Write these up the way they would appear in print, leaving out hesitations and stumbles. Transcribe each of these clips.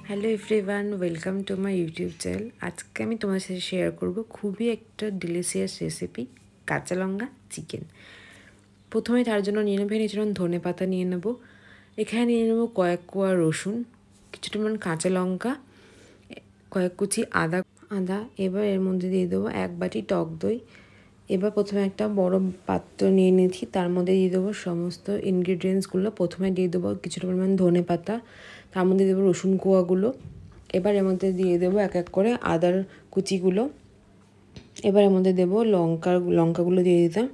Hello everyone, welcome to my YouTube channel. আজকে আমি তোমার সাথে শেয়ার করব খুবই একটা ডিলিশিয়াস রেসিপি, কাঁচা লঙ্কা চিকেন। প্রথমে তার জন্য নিয়ে নেবো এখানে ধনে পাতা নিয়ে নেব, এখানে নিয়ে নেবো কয়েক কোয়া রসুন, কিছুটা কাঁচা লঙ্কা, কয়েক কুচি আদা। এবার এর মধ্যে দিয়ে দেবো 1 বাটি টক দই। এবার প্রথমে একটা বড় পাত্র নিয়ে নিয়েছি, তার মধ্যে দিয়ে দেবো সমস্ত ইনগ্রিডিয়েন্টসগুলো। প্রথমে দিয়ে দেবো কিছুটা পরিমাণ ধনে পাতা, তার মধ্যে দেবো রসুন কোয়াগুলো। এবার এর মধ্যে দিয়ে দেবো এক এক করে আদার কুচিগুলো। এবার এর মধ্যে দেবো লঙ্কাগুলো দিয়ে দিতাম।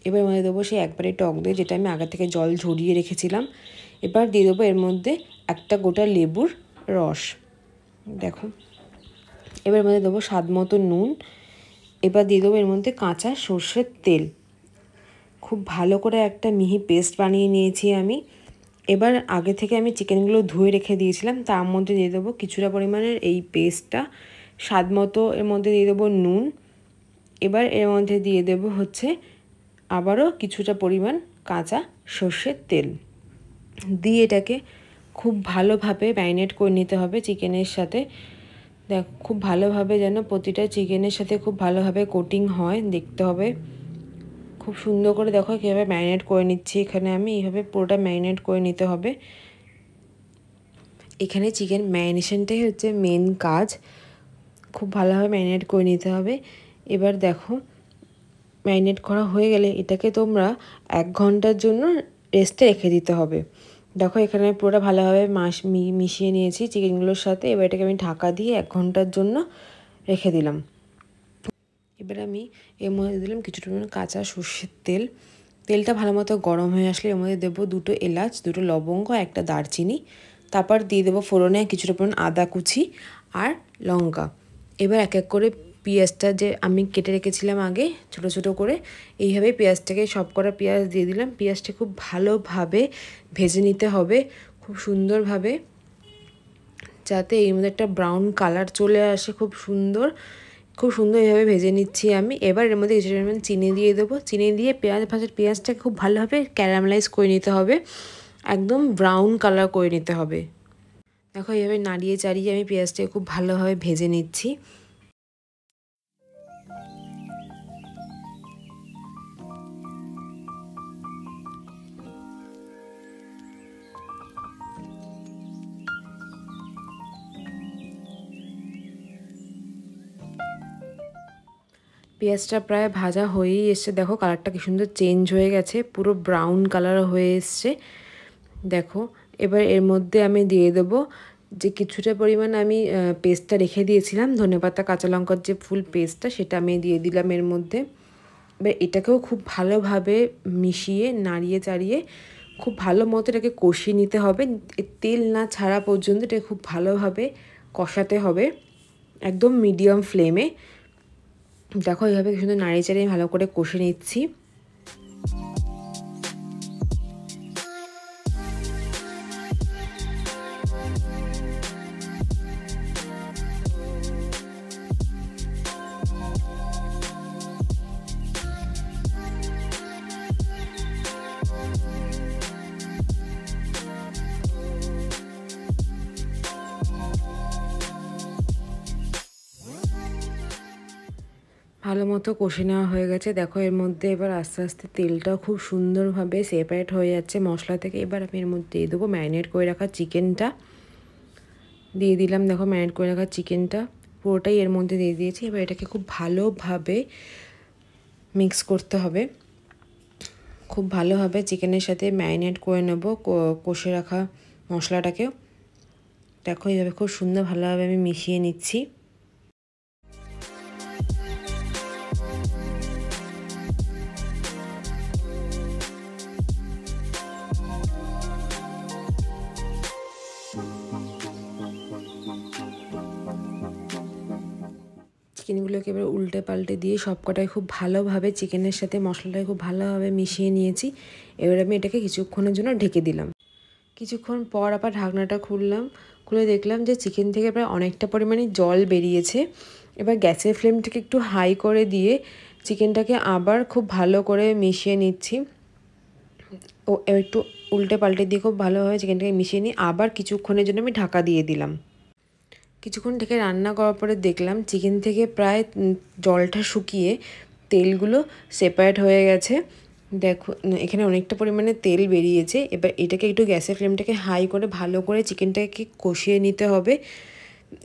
এবার এর মধ্যে দেবো সেই একবারে টক দই, যেটা আমি আগে থেকে জল ঝরিয়ে রেখেছিলাম। এবার দিয়ে দেবো এর মধ্যে একটা গোটা লেবুর রস, দেখো। এবার এর মধ্যে দেবো স্বাদ মতো নুন। এবার দিয়ে দেবো এর মধ্যে কাঁচা সর্ষের তেল। খুব ভালো করে একটা মিহি পেস্ট বানিয়ে নিয়েছি আমি। এবার আগে থেকে আমি চিকেনগুলো ধুয়ে রেখে দিয়েছিলাম, তার মধ্যে দিয়ে দেবো কিছুটা পরিমাণের এই পেস্টটা, স্বাদ মতো এর মধ্যে দিয়ে দেবো নুন। এবার এর মধ্যে দিয়ে দেবো আবারও কিছুটা পরিমাণ কাঁচা সর্ষের তেল দিয়ে এটাকে খুব ভালোভাবে ম্যারিনেট করে নিতে হবে চিকেনের সাথে। দেখ, খুব ভালোভাবে যেন প্রতিটা চিকেনের সাথে খুব ভালোভাবে কোটিং হয়, দেখতে হবে। খুব সুন্দর করে দেখো কীভাবে ম্যারিনেট করে নিচ্ছি এখানে আমি, এইভাবে পুরোটা ম্যারিনেট করে নিতে হবে। এখানে চিকেন ম্যারিনেশনটাই হচ্ছে মেন কাজ, খুব ভালোভাবে ম্যারিনেট করে নিতে হবে। এবার দেখো, ম্যারিনেট করা হয়ে গেলে এটাকে তোমরা 1 ঘন্টার জন্য রেস্টে রেখে দিতে হবে। দেখো এখানে পুরোটা ভালোভাবে মিশিয়ে নিয়েছি চিকেনগুলোর সাথে। এবার এটাকে আমি ঢাকা দিয়ে 1 ঘন্টার জন্য রেখে দিলাম। এবার আমি এর মধ্যে দিলাম কিছুটা পরিমাণ কাঁচা সর্ষের তেল। তেলটা ভালো মতো গরম হয়ে আসলে এর মধ্যে দেবো 2টো এলাচ, 2টো লবঙ্গ, 1টা দারচিনি। তারপর দিয়ে দেবো ফোড়নে কিছুটা পরিমাণ আদা কুচি আর লঙ্কা। এবার এক এক করে পেঁয়াজটা যে আমি কেটে রেখেছিলাম আগে ছোটো ছোটো করে, এইভাবে পেঁয়াজটাকে সব কটা পেঁয়াজ দিয়ে দিলাম। পেঁয়াজটা খুব ভালোভাবে ভেজে নিতে হবে, খুব সুন্দরভাবে, যাতে এর মধ্যে একটা ব্রাউন কালার চলে আসে। খুব সুন্দর এইভাবে ভেজে নিচ্ছি আমি। এবার এর মধ্যে কিছুটা পরিমাণ চিনি দিয়ে দেবো। চিনি দিয়ে পেঁয়াজটাকে খুব ভালোভাবে ক্যারামেলাইজ করে নিতে হবে, একদম ব্রাউন কালার করে নিতে হবে। দেখো এইভাবে নাড়িয়ে চাড়িয়ে আমি পেঁয়াজটাকে খুব ভালোভাবে ভেজে নিচ্ছি। পেঁয়াজটা প্রায় ভাজা হয়েই এসছে, দেখো কালারটা কি সুন্দর চেঞ্জ হয়ে গেছে, পুরো ব্রাউন কালার হয়ে এসছে, দেখো। এবার এর মধ্যে আমি দিয়ে দেবো যে কিছুটা পরিমাণ আমি পেস্টটা রেখে দিয়েছিলাম, ধনেপাতা কাঁচা লঙ্কার যে ফুল পেস্টটা, সেটা আমি দিয়ে দিলাম এর মধ্যে। এবার এটাকেও খুব ভালোভাবে মিশিয়ে নাড়িয়ে চাড়িয়ে খুব ভালো মতো এটাকে কষিয়ে নিতে হবে। তেল না ছাড়া পর্যন্ত এটাকে খুব ভালোভাবে কষাতে হবে, একদম মিডিয়াম ফ্লেমে। দেখো এইভাবে সুন্দর নাড়িয়ে চাড়িয়ে ভালো করে কষে নিচ্ছি। ভালো মতো কষে নেওয়া হয়ে গেছে, দেখো এর মধ্যে এবার আস্তে আস্তে তেলটাও খুব সুন্দরভাবে সেপারেট হয়ে যাচ্ছে মশলা থেকে। এবার আমি এর মধ্যে দিয়ে দেবো ম্যারিনেট করে রাখা চিকেনটা, দিয়ে দিলাম। দেখো ম্যারিনেট করে রাখা চিকেনটা পুরোটাই এর মধ্যে দিয়ে দিয়েছি। এবার এটাকে খুব ভালোভাবে মিক্স করতে হবে, খুব ভালোভাবে চিকেনের সাথে ম্যারিনেট করে নেব কষে রাখা মশলাটাকেও। দেখো এইভাবে খুব সুন্দর ভালোভাবে আমি মিশিয়ে নিচ্ছি। চিকেনগুলোকে এবার উল্টে পাল্টে দিয়ে সব কটাই খুব ভালোভাবে চিকেনের সাথে মশলাটাকে খুব ভালোভাবে মিশিয়ে নিয়েছি। এবার আমি এটাকে কিছুক্ষণের জন্য ঢেকে দিলাম। কিছুক্ষণ পর আবার ঢাকনাটা খুলে দেখলাম যে চিকেন থেকে প্রায় অনেকটা পরিমাণে জল বেরিয়েছে। এবার গ্যাসের ফ্লেমটাকে একটু হাই করে দিয়ে চিকেনটাকে আবার খুব ভালো করে মিশিয়ে নিচ্ছি। ও একটু উল্টে পাল্টে দিয়ে খুব ভালোভাবে চিকেনটাকে মিশিয়ে নিই। আবার কিছুক্ষণের জন্য আমি ঢাকা দিয়ে দিলাম। কিছুক্ষণ থেকে রান্না করার পরে দেখলাম চিকেন থেকে প্রায় জলটা শুকিয়ে তেলগুলো সেপারেট হয়ে গেছে। দেখো এখানে অনেকটা পরিমাণে তেল বেরিয়েছে। এবার এটাকে একটু গ্যাসের ফ্লেমটাকে হাই করে ভালো করে চিকেনটাকে কষিয়ে নিতে হবে।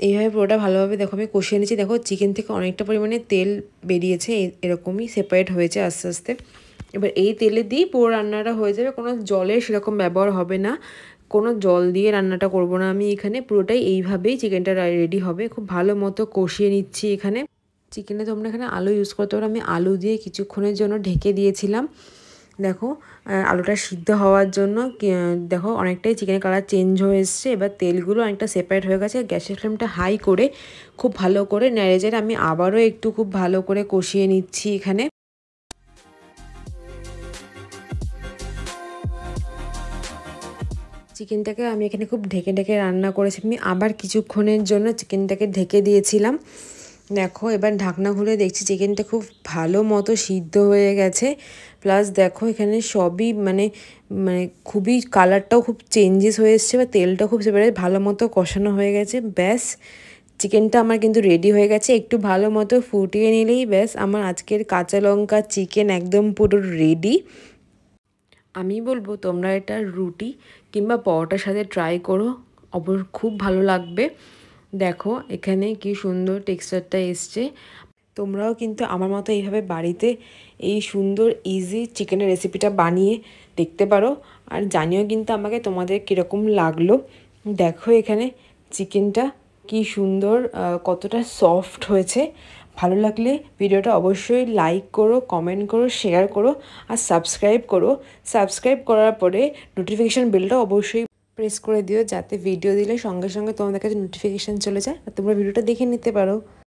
এইভাবে পুরোটা ভালোভাবে দেখো আমি কষিয়ে নিচ্ছি। দেখো চিকেন থেকে অনেকটা পরিমাণে তেল বেরিয়েছে, এরকমই সেপারেট হয়েছে আস্তে আস্তে। এবার এই তেলে দিয়েই পুরো রান্নাটা হয়ে যাবে, কোনো জলের সেরকম ব্যবহার হবে না, কোনো জল দিয়ে রান্নাটা করব না আমি এখানে। পুরোটাই এইভাবেই চিকেনটা রেডি হবে। খুব ভালো মতো কষিয়ে নিচ্ছি এখানে। চিকেনে তোমরা এখানে আলু ইউজ করতে পারো, আমি আলু দিয়ে কিছুক্ষণের জন্য ঢেকে দিয়েছিলাম। দেখো আলুটা সিদ্ধ হওয়ার জন্য দেখো অনেকটাই চিকেনের কালার চেঞ্জ হয়ে এসছে। এবার তেলগুলো অনেকটা সেপারেট হয়ে গেছে। গ্যাসের ফ্লেমটা হাই করে খুব ভালো করে নেড়ে চেড়ে আমি আবারও একটু খুব ভালো করে কষিয়ে নিচ্ছি এখানে। চিকেনটাকে আমি এখানে খুব ঢেকে ঢেকে রান্না করেছি। আমি আবার কিছুক্ষণের জন্য চিকেনটাকে ঢেকে দিয়েছিলাম। দেখো এবার ঢাকনা খুলে দেখছি চিকেনটা খুব ভালো মতো সিদ্ধ হয়ে গেছে। প্লাস দেখো এখানে সবই মানে খুবই কালারটাও খুব চেঞ্জেস হয়ে এসছে, বা তেলটাও খুব সেবারে ভালো মতো কষানো হয়ে গেছে। ব্যাস চিকেনটা আমার কিন্তু রেডি হয়ে গেছে। একটু ভালো মতো ফুটিয়ে নিলেই ব্যাস আমার আজকের কাঁচা লঙ্কা চিকেন একদম পুরো রেডি। আমি বলবো তোমরা এটা রুটি কিংবা পরোটার সাথে ট্রাই করো, খুব ভালো লাগবে। দেখো এখানে কি সুন্দর টেক্সচারটা এসছে। তোমরাও কিন্তু আমার মতো এইভাবে বাড়িতে এই সুন্দর ইজি চিকেনের রেসিপিটা বানিয়ে দেখতে পারো, আর জানিও কিন্তু আমাকে তোমাদের কীরকম লাগলো। দেখো এখানে চিকেনটা কি সুন্দর, কতটা সফট হয়েছে। ভালো লাগলে ভিডিওটা অবশ্যই লাইক করো, কমেন্ট করো, শেয়ার করো আর সাবস্ক্রাইব করো। সাবস্ক্রাইব করার পরে নোটিফিকেশান বেলটা অবশ্যই প্রেস করে দিও, যাতে ভিডিও দিলে সঙ্গে সঙ্গে তোমাদের কাছে নোটিফিকেশান চলে যায় আর তোমরা ভিডিওটা দেখে নিতে পারো।